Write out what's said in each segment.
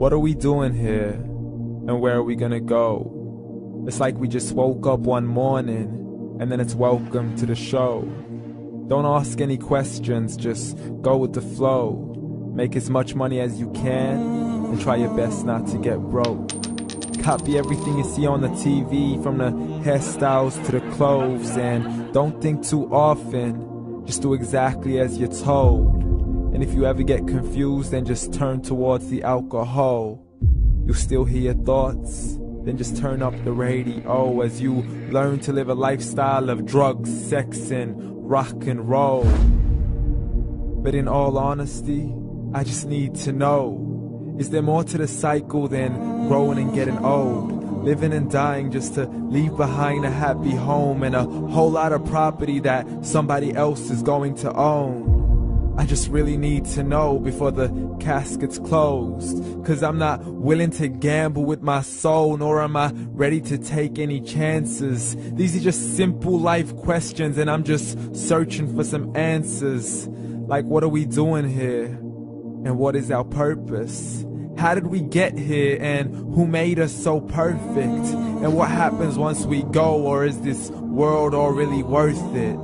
What are we doing here? And where are we gonna go? It's like we just woke up one morning, and then it's welcome to the show. Don't ask any questions, just go with the flow. Make as much money as you can, and try your best not to get broke. Copy everything you see on the TV, from the hairstyles to the clothes, and don't think too often, just do exactly as you're told. And if you ever get confused, then just turn towards the alcohol. You'll still hear your thoughts, then just turn up the radio as you learn to live a lifestyle of drugs, sex, and rock and roll. But in all honesty, I just need to know, is there more to the cycle than growing and getting old? Living and dying just to leave behind a happy home and a whole lot of property that somebody else is going to own. I just really need to know before the casket's closed, 'cause I'm not willing to gamble with my soul, nor am I ready to take any chances. These are just simple life questions, and I'm just searching for some answers. Like, what are we doing here? And what is our purpose? How did we get here, and who made us so perfect? And what happens once we go, or is this world all really worth it?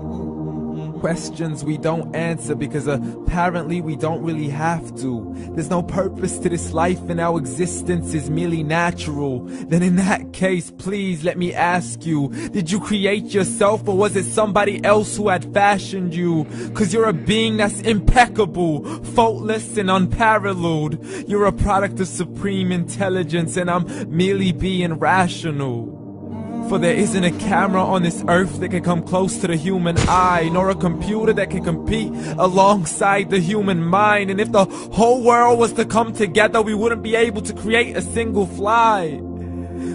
Questions we don't answer because apparently we don't really have to. There's no purpose to this life and our existence is merely natural. Then in that case, please let me ask you, did you create yourself, or was it somebody else who had fashioned you? 'Cause you're a being that's impeccable, faultless and unparalleled. You're a product of supreme intelligence, and I'm merely being rational. For there isn't a camera on this earth that can come close to the human eye, nor a computer that can compete alongside the human mind. And if the whole world was to come together, we wouldn't be able to create a single fly.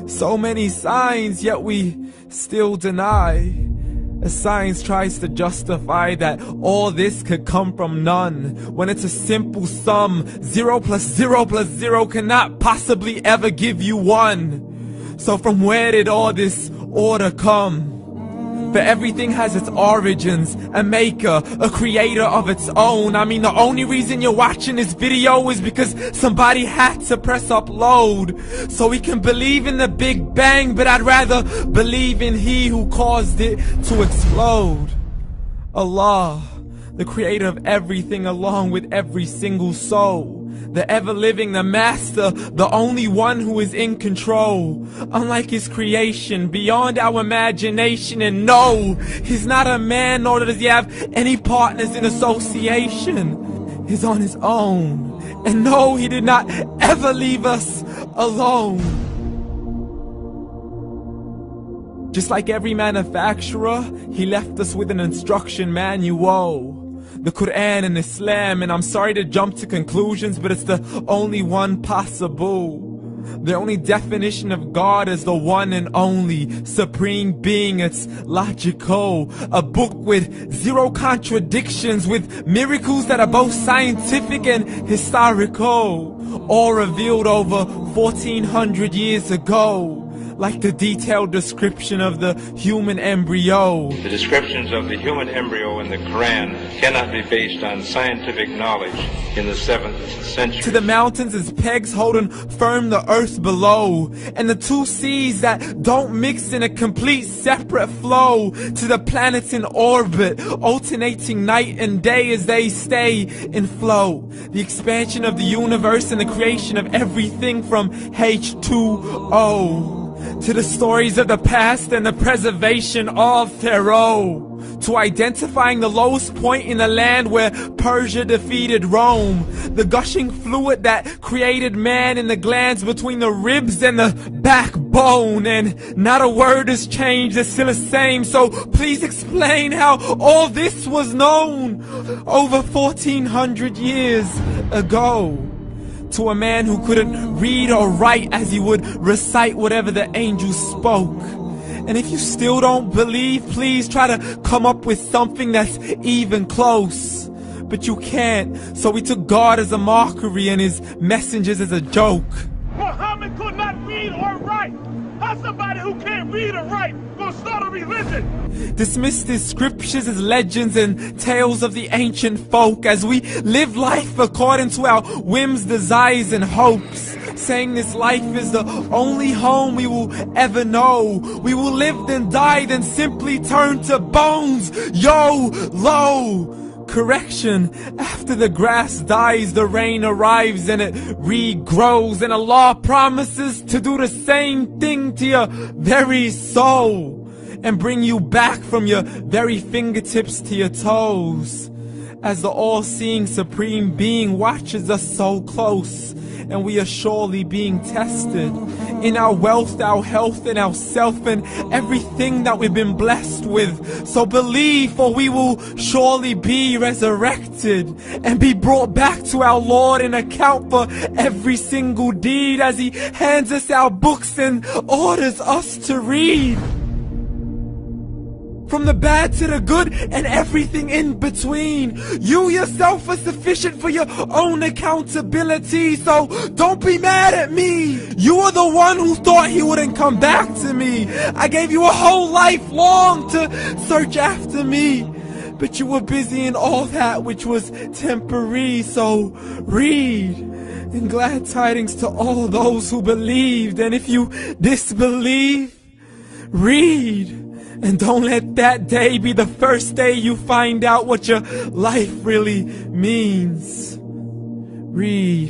So many signs, yet we still deny. As science tries to justify that all this could come from none, when it's a simple sum. 0 plus 0 plus 0 cannot possibly ever give you 1. So from where did all this order come? For everything has its origins, a maker, a creator of its own. I mean, the only reason you're watching this video is because somebody had to press upload. So we can believe in the Big Bang, but I'd rather believe in He who caused it to explode. Allah, the creator of everything along with every single soul. The ever-living, the master, the only one who is in control. Unlike his creation, beyond our imagination. And no, he's not a man, nor does he have any partners in association. He's on his own. And no, he did not ever leave us alone. Just like every manufacturer, he left us with an instruction manual. The Quran and Islam, and I'm sorry to jump to conclusions, but it's the only one possible. The only definition of God is the one and only supreme being. It's logical, a book with 0 contradictions, with miracles that are both scientific and historical, all revealed over 1400 years ago. Like the detailed description of the human embryo. The descriptions of the human embryo in the Quran cannot be based on scientific knowledge in the 7th century. To the mountains as pegs holding firm the earth below, and the 2 seas that don't mix in a complete separate flow. To the planets in orbit, alternating night and day as they stay in flow. The expansion of the universe and the creation of everything from H2O. To the stories of the past and the preservation of Pharaoh. To identifying the lowest point in the land where Persia defeated Rome. The gushing fluid that created man in the glands between the ribs and the backbone. And not a word has changed, it's still the same. So please explain how all this was known over 1400 years ago. To a man who couldn't read or write, as he would recite whatever the angels spoke. And if you still don't believe, please try to come up with something that's even close. But you can't, so we took God as a mockery and his messengers as a joke. Muhammad could not read or write. How's somebody who can't read or write gonna start a religion? Dismissed his scriptures as legends and tales of the ancient folk, as we live life according to our whims, desires, and hopes. saying this life is the only home we will ever know. We will live then die, then simply turn to bones. YOLO! Correction, after the grass dies, the rain arrives and it regrows, and Allah promises to do the same thing to your very soul and bring you back from your very fingertips to your toes, as the all-seeing supreme being watches us so close, and we are surely being tested in our wealth, our health, and our self, and everything that we've been blessed with. So believe, for we will surely be resurrected and be brought back to our Lord and account for every single deed, as He hands us our books and orders us to read. From the bad to the good and everything in between. You yourself are sufficient for your own accountability, so don't be mad at me. You are the one who thought He wouldn't come back to me. I gave you a whole life long to search after me, but you were busy in all that which was temporary. So read, and glad tidings to all those who believed. And if you disbelieve, read. And don't let that day be the first day you find out what your life really means. Read.